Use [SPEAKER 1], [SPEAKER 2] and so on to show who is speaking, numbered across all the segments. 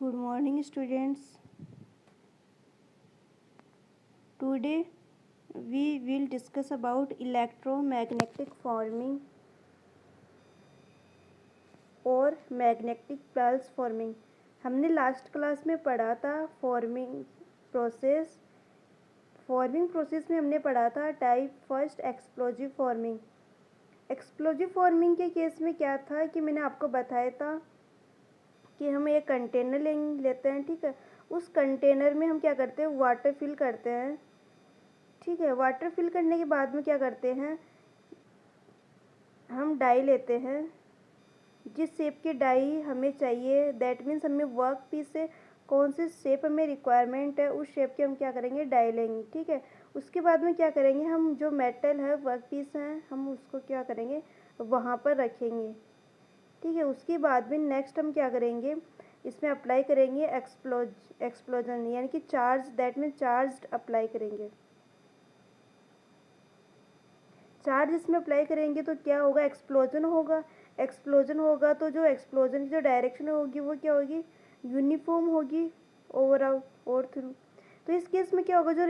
[SPEAKER 1] Good morning, students. Today we will discuss about electromagnetic forming और magnetic pulse forming. हमने last class में पढ़ा था फॉर्मिंग प्रोसेस में हमने पढ़ा था type first explosive forming. Explosive forming के केस में क्या था कि मैंने आपको बताया था कि हम एक कंटेनर लेते हैं, ठीक है। उस कंटेनर में हम क्या करते हैं, वाटर फिल करते हैं, ठीक है। वाटर फिल करने के बाद में क्या करते हैं, हम डाई लेते हैं। जिस शेप की डाई हमें चाहिए, दैट मीन्स हमें वर्क पीस से कौन सी शेप हमें रिक्वायरमेंट है, उस शेप के हम क्या करेंगे, डाई लेंगे, ठीक है। उसके बाद में क्या करेंगे, हम जो मेटल है, वर्क पीस है, हम उसको क्या करेंगे, वहाँ पर रखेंगे, ठीक है। उसके बाद में नेक्स्ट हम क्या करेंगे, इसमें अप्लाई करेंगे एक्सप्लोजन यानी कि charge, that means charge apply करेंगे। चार्ज इसमें अप्लाई करेंगे तो क्या होगा, एक्सप्लोजन होगा। एक्सप्लोजन होगा तो जो एक्सप्लोजन की जो डायरेक्शन होगी वो क्या होगी, यूनिफॉर्म होगी ओवरऑल और थ्रू। तो इस केस में क्या होगा, जो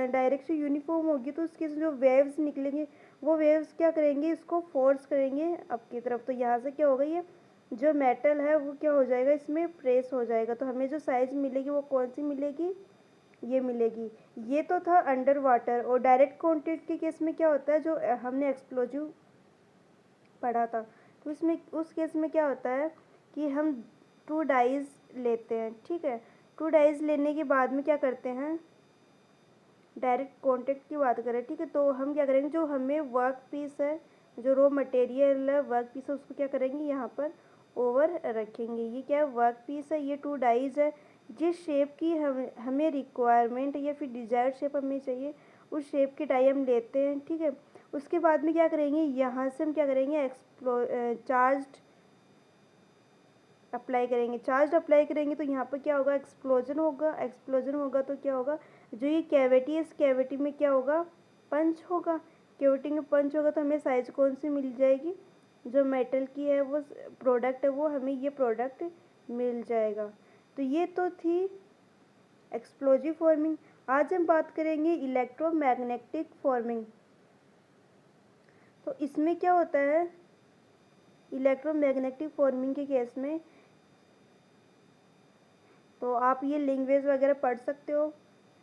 [SPEAKER 1] डायरेक्शन यूनिफॉर्म होगी तो उस केस में जो वेव्स निकलेंगे वो वेव्स क्या करेंगे, इसको फोर्स करेंगे अप की तरफ। तो यहाँ से क्या होगा, ये जो मेटल है वो क्या हो जाएगा, इसमें प्रेस हो जाएगा। तो हमें जो साइज मिलेगी वो कौन सी मिलेगी, ये मिलेगी। ये तो था अंडर वाटर। और डायरेक्ट कॉन्टैक्ट के केस में क्या होता है, जो हमने एक्सप्लोजिव पढ़ा था, तो इसमें उस केस में क्या होता है कि हम 2 डाइज लेते हैं, ठीक है। 2 डाइज लेने के बाद में क्या करते हैं, डायरेक्ट कॉन्टैक्ट की बात करें, ठीक है, तो हम क्या करेंगे, जो हमें वर्क पीस है, जो रॉ मटेरियल है, वर्क पीस है, उसको क्या करेंगे, यहाँ पर ओवर रखेंगे। ये क्या है, वर्क पीस है, ये 2 डाइज है। जिस शेप की हमें रिक्वायरमेंट या फिर डिजायर्ड शेप हमें चाहिए, उस शेप की डाई हम लेते हैं, ठीक है। उसके बाद में क्या करेंगे, यहाँ से हम क्या करेंगे, चार्ज अप्लाई करेंगे। चार्ज अप्लाई करेंगे तो यहाँ पर क्या होगा, एक्सप्लोजन होगा। एक्सप्लोजन होगा तो क्या होगा, जो ये कैविटी है, इस कैविटी में क्या होगा, पंच होगा। कैविटी में पंच होगा तो हमें साइज कौन सी मिल जाएगी, जो मेटल की है वो प्रोडक्ट है, वो हमें ये प्रोडक्ट मिल जाएगा। तो ये तो थी एक्सप्लोजिव फॉर्मिंग। आज हम बात करेंगे इलेक्ट्रोमैग्नेटिक फॉर्मिंग। तो इसमें क्या होता है, इलेक्ट्रोमैग्नेटिक फॉर्मिंग के केस में तो आप ये लैंग्वेज वगैरह पढ़ सकते हो।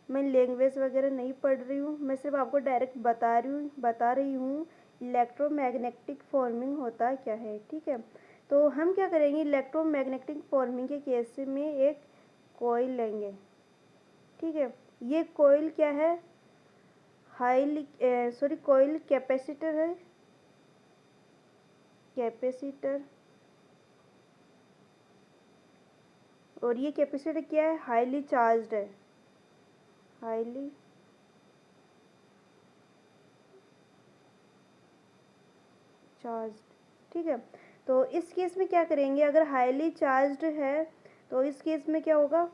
[SPEAKER 1] मैं लैंग्वेज वगैरह नहीं पढ़ रही हूँ, मैं सिर्फ आपको डायरेक्ट बता रही हूँ इलेक्ट्रोमैग्नेटिक फॉर्मिंग होता क्या है, ठीक है। तो हम क्या करेंगे, इलेक्ट्रोमैग्नेटिक फॉर्मिंग के केस में एक कॉइल लेंगे, ठीक है। ये कॉइल क्या है, कॉइल कैपेसिटर है, कैपेसिटर। और ये कैपेसिटर क्या है, हाईली चार्ज्ड है, हाईली चार्ज्ड, ठीक है। तो इस केस में क्या करेंगे, अगर हाईली चार्ज्ड है तो इस केस में क्या होगा,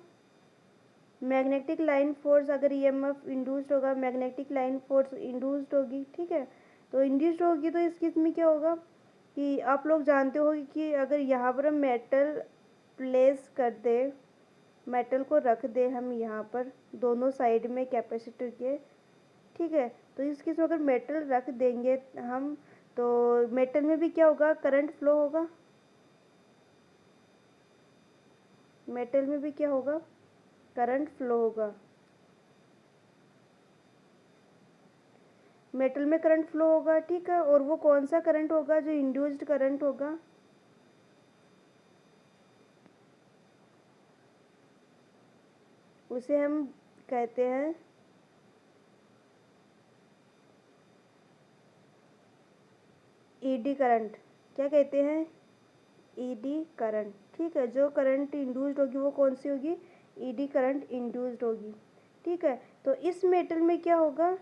[SPEAKER 1] मैग्नेटिक लाइन फोर्स, अगर ईएमएफ इंड्यूस्ड होगा, मैग्नेटिक लाइन फोर्स इंड्यूस्ड होगी, ठीक है। तो इंड्यूस्ड होगी तो इस केस में क्या होगा कि आप लोग जानते हो कि अगर यहाँ पर हम मेटल प्लेस कर दे, मेटल को रख दे हम यहाँ पर दोनों साइड में कैपेसिटर के, ठीक है। तो इस केस में अगर मेटल रख देंगे हम, तो मेटल में भी क्या होगा, करंट फ्लो होगा। मेटल में भी क्या होगा, करंट फ्लो होगा। मेटल में करंट फ्लो होगा, ठीक है। और वो कौन सा करंट होगा, जो इंड्यूस्ड करंट होगा, उसे हम कहते हैं ईडी करंट। क्या कहते हैं, ईडी करंट, ठीक है। जो करंट इंड्यूस्ड होगी वो कौन सी होगी, ईडी करंट इंड्यूस्ड होगी, ठीक है। तो इस मेटल में क्या होगा,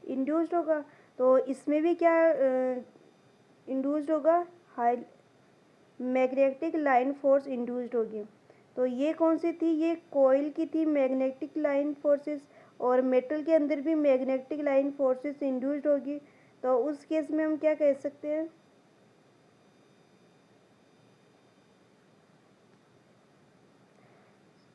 [SPEAKER 1] इंड्यूस्ड होगा। तो इसमें भी क्या इंड्यूस्ड होगा, high magnetic line force induced होगी। तो ये कौन सी थी, ये कॉइल की थी मैग्नेटिक लाइन फोर्सेस, और मेटल के अंदर भी मैग्नेटिक लाइन फोर्सेस इंड्यूस्ड होगी। तो उस केस में हम क्या कह सकते हैं,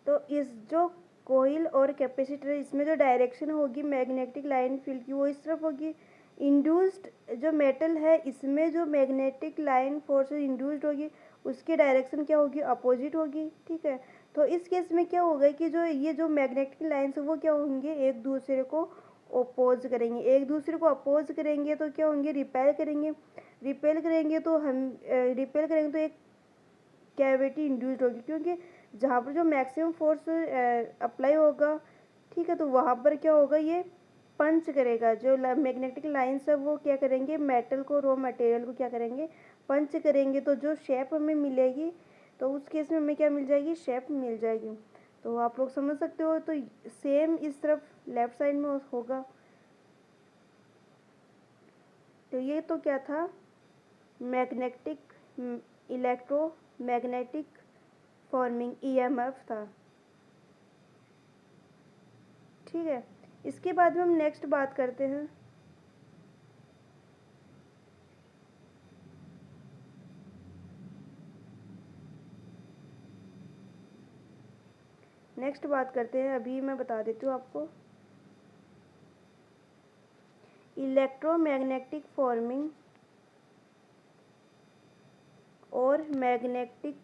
[SPEAKER 1] तो इस जो कोइल और कैपेसिटर, इसमें जो डायरेक्शन होगी मैग्नेटिक लाइन फील्ड की वो इस तरफ होगी। इंड्यूस्ड जो मेटल है इसमें जो मैग्नेटिक लाइन फोर्स इंड्यूस्ड होगी उसकी डायरेक्शन क्या होगी, अपोजिट होगी। ठीक है, तो इस केस में क्या होगा कि जो ये जो मैग्नेटिक लाइन्स है वो क्या होंगे, एक दूसरे को अपोज करेंगे। एक दूसरे को अपोज करेंगे तो क्या होंगे, रिपेल करेंगे। रिपेल करेंगे तो हम रिपेल करेंगे तो एक कैविटी इंड्यूस्ड होगी, क्योंकि जहाँ पर जो मैक्सिमम फोर्स अप्लाई होगा, ठीक है, तो वहाँ पर क्या होगा, ये पंच करेगा। जो मैग्नेटिक लाइन्स है वो क्या करेंगे, मेटल को, रॉ मटेरियल को क्या करेंगे, पंच करेंगे। तो जो शेप हमें मिलेगी, तो उस केस में हमें क्या मिल जाएगी, शेप मिल जाएगी। तो आप लोग समझ सकते हो। तो सेम इस तरफ लेफ्ट साइड में होगा। तो ये तो क्या था, मैग्नेटिक इलेक्ट्रोमैग्नेटिक फॉर्मिंग ईएमएफ था। ठीक है, इसके बाद में हम नेक्स्ट बात करते हैं। नेक्स्ट बात करते हैं, अभी मैं बता देती हूँ आपको, इलेक्ट्रोमैग्नेटिक फॉर्मिंग और मैग्नेटिक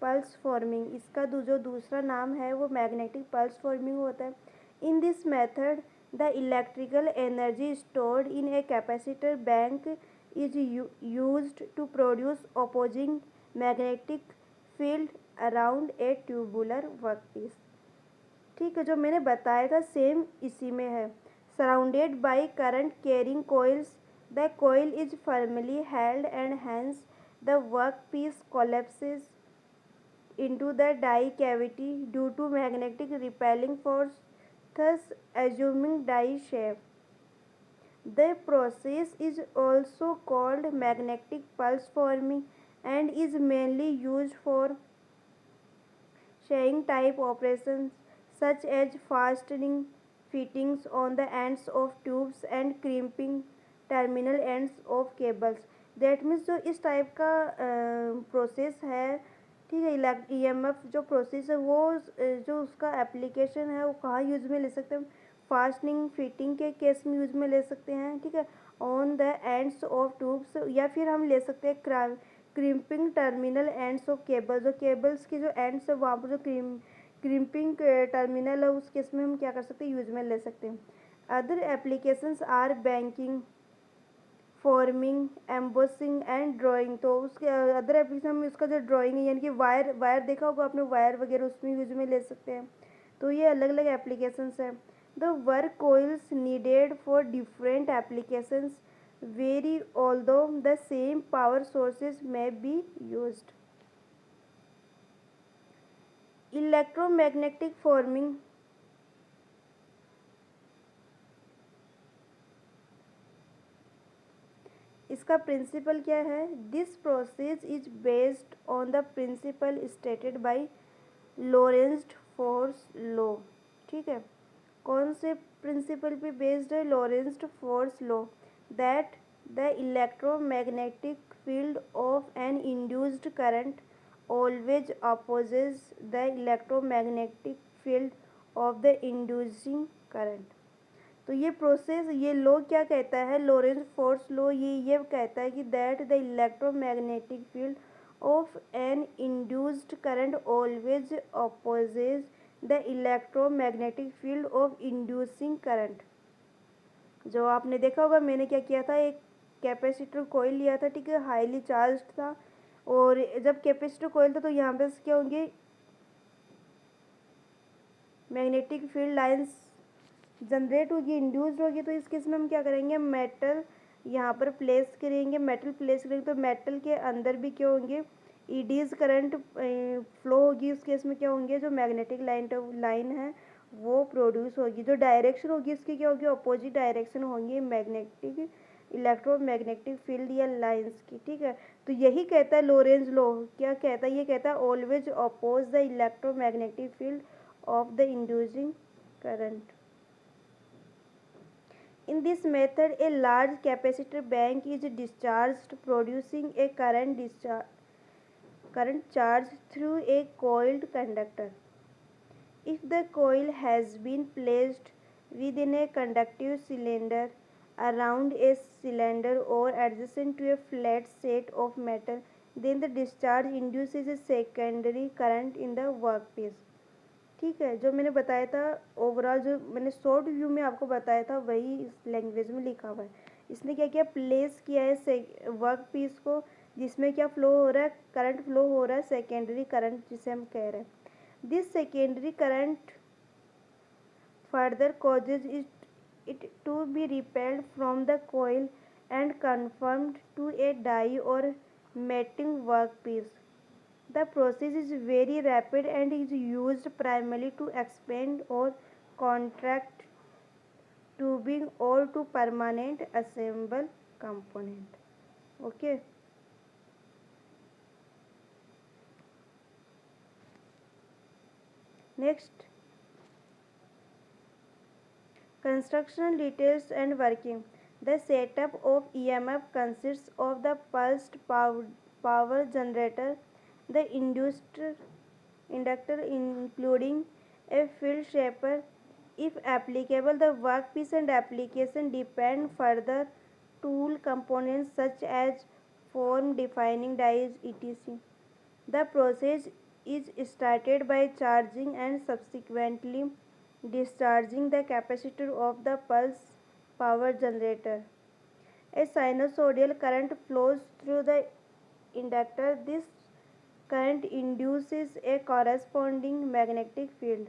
[SPEAKER 1] पल्स फॉर्मिंग। इसका जो दूसरा नाम है वो मैग्नेटिक पल्स फॉर्मिंग होता है। In this method the electrical energy stored in a capacitor bank is used to produce opposing magnetic field around a tubular workpiece. ठीक है, जो मैंने बताया था सेम इसी में है। Surrounded by current carrying coils, the coil is firmly held and hence the workpiece collapses into the die cavity due to magnetic repelling force, thus assuming die shape. The process is also called magnetic pulse forming and is mainly used for shearing type operations such as fastening fittings on the ends of tubes and crimping terminal ends of cables. That means जो इस type का process है, ठीक है, EMF जो process है वो जो उसका एप्लीकेशन है वो कहाँ यूज में ले सकते हैं, फास्टनिंग फिटिंग के केस में यूज में ले सकते हैं। ठीक है, on the ends of tubes, या फिर हम ले सकते हैं crimping terminal ends of cable, जो केबल्स की जो एंड्स है वहाँ पर जो क्रिम्पिंग टर्मिनल है उस केस में हम क्या कर सकते हैं, यूज में ले सकते हैं। Other applications are banking, forming, embossing and drawing. तो उसके अदर एप्लीकेशन में उसका जो ड्राइंग है, यानी कि वायर देखा होगा आपने, वायर वगैरह उसमें यूज में ले सकते हैं। तो ये अलग अलग एप्लीकेशंस हैं। The work coils needed for different applications vary although the same power sources may be used. Electromagnetic forming, इसका प्रिंसिपल क्या है, this process is based on the principle stated by Lorentz force law. ठीक है, कौन से principle पे based है, Lorentz force law, that the electromagnetic field of an induced current always opposes the electromagnetic field of the inducing current. तो ये process, ये law क्या कहता है, लॉरेंट्ज़ फोर्स लॉ ये कहता है कि that the electromagnetic field of an induced current always opposes the electromagnetic field of inducing current. जो आपने देखा होगा, मैंने क्या किया था, एक कैपेसिटर कोयल लिया था, ठीक है, हाईली चार्ज था, और जब कैपेसिटर कोयल था तो यहाँ पे क्या होंगे, मैग्नेटिक फील्ड लाइंस जनरेट होगी, इंड्यूस्ड होगी। तो इस केस में हम क्या करेंगे, मेटल यहाँ पर प्लेस करेंगे, मेटल प्लेस करेंगे तो मेटल के अंदर भी क्या होंगे, ईडीज करंट फ्लो होगी। उस केस में क्या होंगे, जो मैग्नेटिक लाइन है वो प्रोड्यूस होगी। जो डायरेक्शन होगी इसकी क्या होगी, अपोजिट डायरेक्शन होंगी मैग्नेटिक इलेक्ट्रोमैग्नेटिक फील्ड या लाइंस की। ठीक है, तो यही कहता है लॉरेंट्ज़ लॉ, क्या कहता है, ये कहता है always oppose the electromagnetic field of the inducing current. In this method, a large capacitor bank is discharged, producing a current charge through a coiled conductor. If the coil has been placed within a conductive cylinder, around a cylinder or adjacent to a flat set of metal, then the discharge induces a secondary current in the workpiece. ठीक है, जो मैंने बताया था overall, जो मैंने short view में आपको बताया था वही इस लैंग्वेज में लिखा हुआ है। इसने क्या किया, प्लेस किया है वर्क पीस को, जिसमें क्या फ्लो हो रहा है, करंट फ्लो हो रहा है, सेकेंडरी करंट जिसे हम कह रहे हैं। This secondary current further causes it to be repelled from the coil and conformed to a die or mating workpiece. The process is very rapid and is used primarily to expand or contract tubing or to permanent assemble component. Okay. Next, construction details and working. The setup of EMF consists of the pulsed power generator, the inductor including a field shaper. If applicable, the workpiece and application depend further tool components such as form defining dies etc. The process is started by charging and subsequently discharging the capacitor of the pulse power generator. A sinusoidal current flows through the inductor. This current induces a corresponding magnetic field.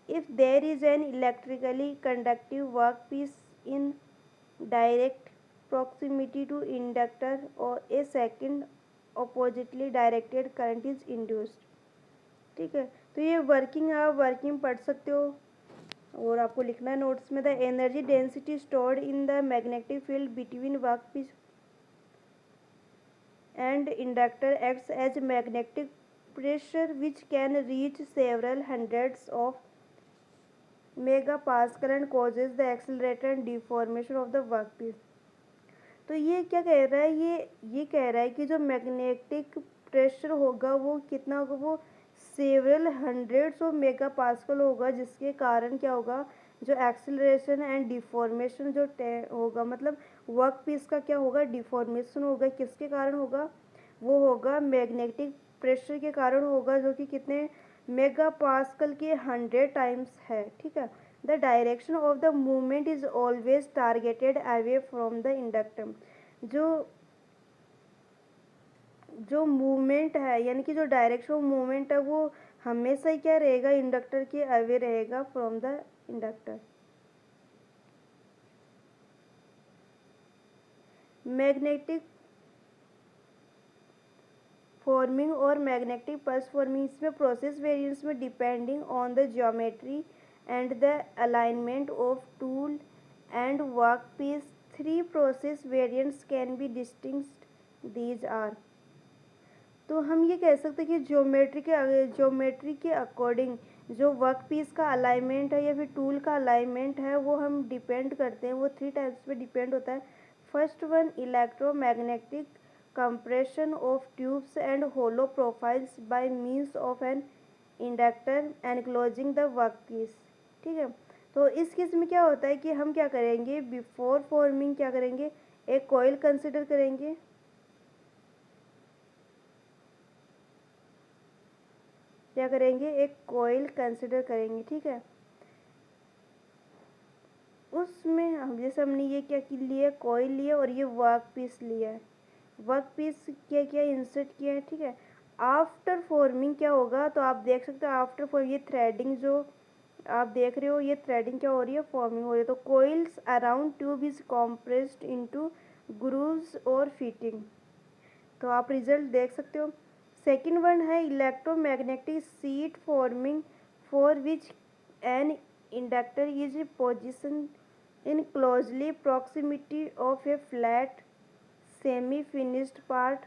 [SPEAKER 1] If there is an electrically conductive workpiece in direct proximity to inductor, or a second oppositely directed current is induced. ठीक है, तो ये working आप working पढ़ सकते हो और आपको लिखना है नोट्स में। The energy density stored in the magnetic field between workpiece and inductor acts as magnetic pressure which can reach several hundreds of megapascal and causes the acceleration and deformation of the workpiece. तो ये क्या कह रहा है, ये कह रहा है कि जो मैग्नेटिक प्रेशर होगा वो कितना होगा, वो several hundreds of mega pascal होगा, जिसके कारण क्या होगा, जो एक्सेलरेशन एंड डिफॉर्मेशन जो होगा, मतलब वर्क पीस का क्या होगा, डिफॉर्मेशन होगा, किसके कारण होगा, वो होगा मैग्नेटिक प्रेशर के कारण होगा, जो कि कितने मेगा पास्कल के 100 टाइम्स है। ठीक है, the direction of the movement is always targeted away from the inductor. जो मूवमेंट है, यानी कि जो डायरेक्शन ऑफ मूवमेंट है, वो हमेशा ही क्या रहेगा, इंडक्टर के अवे रहेगा from the inductor. Magnetic forming और मैग्नेटिक पल्स फॉर्मिंग, इसमें प्रोसेस वेरिएंस में depending on the geometry and the alignment of tool and work piece, 3 process variants can be distinguished. These are, तो हम ये कह सकते हैं कि ज्योमेट्री के अकॉर्डिंग जो वर्क पीस का अलाइनमेंट है या फिर टूल का अलाइनमेंट है, वो हम डिपेंड करते हैं, वो 3 टाइप्स पे डिपेंड होता है। First one, electromagnetic compression of tubes and hollow profiles by means of an inductor enclosing the workpiece। ठीक है, तो इस केस में क्या होता है कि हम क्या करेंगे, बिफोर फॉर्मिंग क्या करेंगे, एक कॉइल कंसिडर करेंगे, क्या करेंगे, एक कॉइल कंसिडर करेंगे। ठीक है, उसमें हम जैसे हमने ये क्या लिया, कॉइल लिया और ये वर्क पीस लिया है, वर्क पीस क्या क्या इंसर्ट किया है। ठीक है, आफ्टर फॉर्मिंग क्या होगा, तो आप देख सकते हो आफ्टर फॉर्मिंग ये थ्रेडिंग जो आप देख रहे हो, ये थ्रेडिंग क्या हो रही है, फॉर्मिंग हो रही है। तो coils around tube is compressed into grooves और फिटिंग, तो आप रिजल्ट देख सकते हो। सेकेंड वन है electromagnetic sheet forming, for which an inductor is position in closely proximity of a flat semi finished part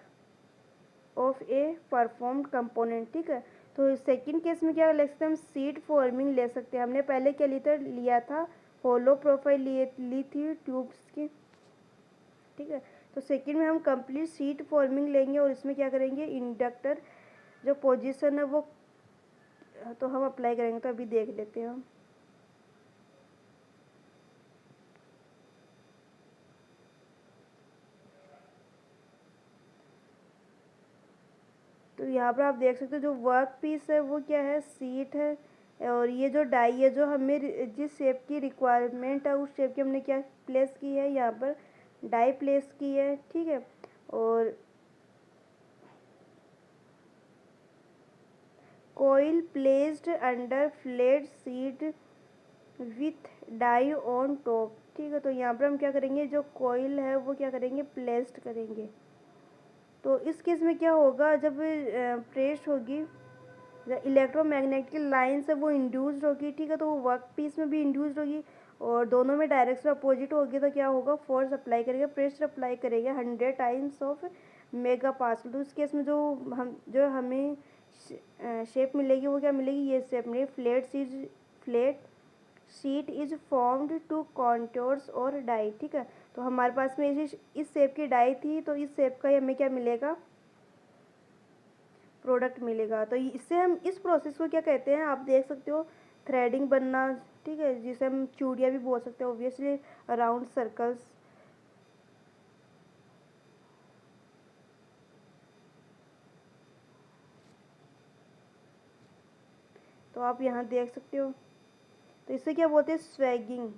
[SPEAKER 1] of a performed component. ठीक है, तो सेकंड केस में क्या ले सकते हैं हम, सीट फॉर्मिंग ले सकते हैं। हमने पहले क्या लिया था होलो प्रोफाइल ली थी ट्यूब्स की, ठीक है। तो सेकंड में हम कंप्लीट शीट फॉर्मिंग लेंगे और इसमें क्या करेंगे, इंडक्टर जो पोजीशन है वो तो हम अप्लाई करेंगे। तो अभी देख लेते हैं हम। तो यहाँ पर आप देख सकते हो जो वर्क पीस है वो क्या है, सीट है। और ये जो डाई है जो हमें जिस शेप की रिक्वायरमेंट है उस शेप की हमने क्या प्लेस की है, यहाँ पर डाई प्लेस की है, ठीक है। और coil placed under flat sheet with die on top, ठीक है। तो यहाँ पर हम क्या करेंगे, जो कोयल है वो क्या करेंगे, प्लेस्ड करेंगे। तो इस केस में क्या होगा, जब प्रेस होगी, जो इलेक्ट्रोमैग्नेटिक लाइन्स है वो इंड्यूस्ड होगी, ठीक है। तो वो वर्क पीस में भी इंड्यूस्ड होगी और दोनों में डायरेक्शन अपोजिट होगी। तो क्या होगा, फोर्स अप्लाई करेंगे, प्रेशर अप्लाई करेंगे 100 टाइम्स ऑफ मेगा पास्कल। तो इस केस में जो हमें शेप मिलेगी वो क्या मिलेगी, ये शेप मिलेगी, flat sheet is formed to contours और डाई, ठीक है। तो हमारे पास में इस शेप की डाई थी, तो इस शेप का हमें क्या मिलेगा, प्रोडक्ट मिलेगा। तो इससे हम इस प्रोसेस को क्या कहते हैं, आप देख सकते हो, थ्रेडिंग बनना, ठीक है, जिसे हम चूड़ियाँ भी बोल सकते हैं ऑब्वियसली, अराउंड सर्कल्स। तो आप यहाँ देख सकते हो, तो इसे क्या बोलते हैं, स्वैगिंग,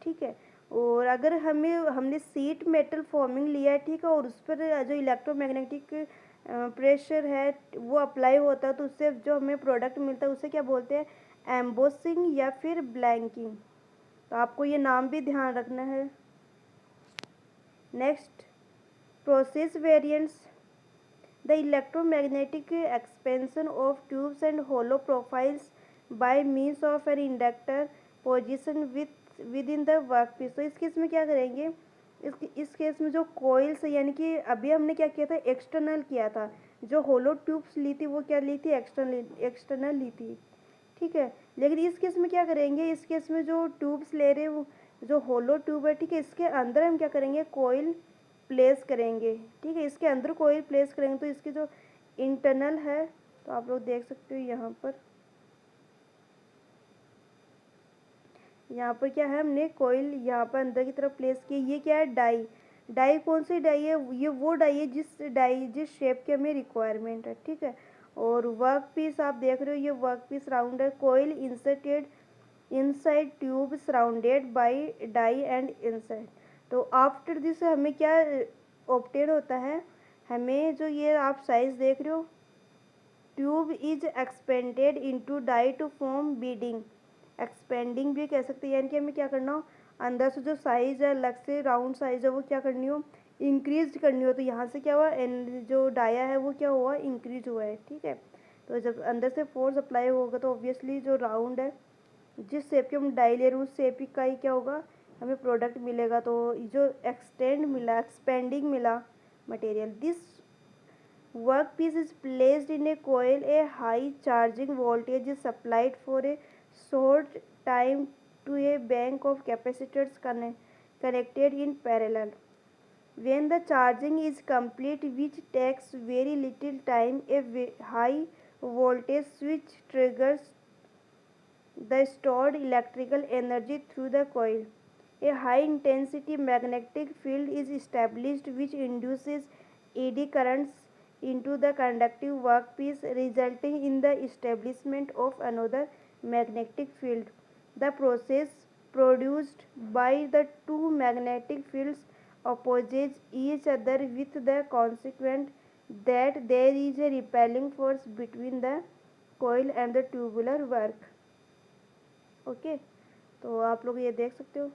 [SPEAKER 1] ठीक है। और अगर हमने सीट मेटल फॉर्मिंग लिया है, ठीक है, और उस पर जो इलेक्ट्रोमैग्नेटिक प्रेशर है वो अप्लाई होता है, तो उससे जो हमें प्रोडक्ट मिलता है उसे क्या बोलते हैं, एम्बोसिंग या फिर ब्लैंकिंग। तो आपको ये नाम भी ध्यान रखना है। Next, process variants, the electromagnetic expansion of tubes and hollow profiles by means of an inductor position within the work piece. तो इस केस में क्या करेंगे, इस केस में जो कोइल्स, यानी कि अभी हमने क्या किया था, एक्सटर्नल किया था, जो होलो ट्यूब्स ली थी वो क्या ली थी, एक्सटर्नल ली थी, ठीक है। लेकिन इस केस में क्या करेंगे, इस केस में जो ट्यूब्स ले रहे हैं जो होलो ट्यूब है, ठीक है, इसके अंदर हम क्या करेंगे, कोयल प्लेस करेंगे, ठीक है, इसके अंदर कोयल प्लेस करेंगे। तो इसकी जो इंटरनल है, तो आप लोग देख सकते हो यहाँ पर क्या है, हमने कोयल यहाँ पर अंदर की तरफ प्लेस की। ये क्या है, डाई। डाई कौन सी डाई है, ये वो डाई है जिस शेप की हमें रिक्वायरमेंट है, ठीक है। और वर्क पीस आप देख रहे हो, ये वर्क पीस राउंड है, coil inserted inside tube surrounded by die and inside. तो आफ्टर दिस हमें क्या ऑब्टेन होता है, हमें जो ये आप साइज देख रहे हो, tube is expanded into die to form beading, expanding भी कह सकते हैं, यानी कि हमें क्या करना हो, अंदर से जो साइज है अलग से राउंड साइज है वो क्या करनी हो, इंक्रीज करनी हो। तो यहाँ से क्या हुआ, जो डाया है वो क्या हुआ, इंक्रीज हुआ है, ठीक है। तो जब अंदर से फोर्स अप्लाई होगा तो ऑब्वियसली जो राउंड है, जिस शेप की हम डाई ले रहे हैं उस शेप का ही क्या होगा, हमें प्रोडक्ट मिलेगा। तो जो एक्सपेंडिंग मिला material, this work piece is placed in a coil, a high charging voltage is supplied for a short time to a bank of capacitors connected in parallel. When the charging is complete, which takes very little time, a high voltage switch triggers the stored electrical energy through the coil. A high intensity magnetic field is established which induces eddy currents into the conductive workpiece, resulting in the establishment of another magnetic field. The process produced by the two magnetic fields opposes each other with the consequence that there is a repelling force between the coil and the tubular work. Okay, तो आप लोग ये देख सकते हो।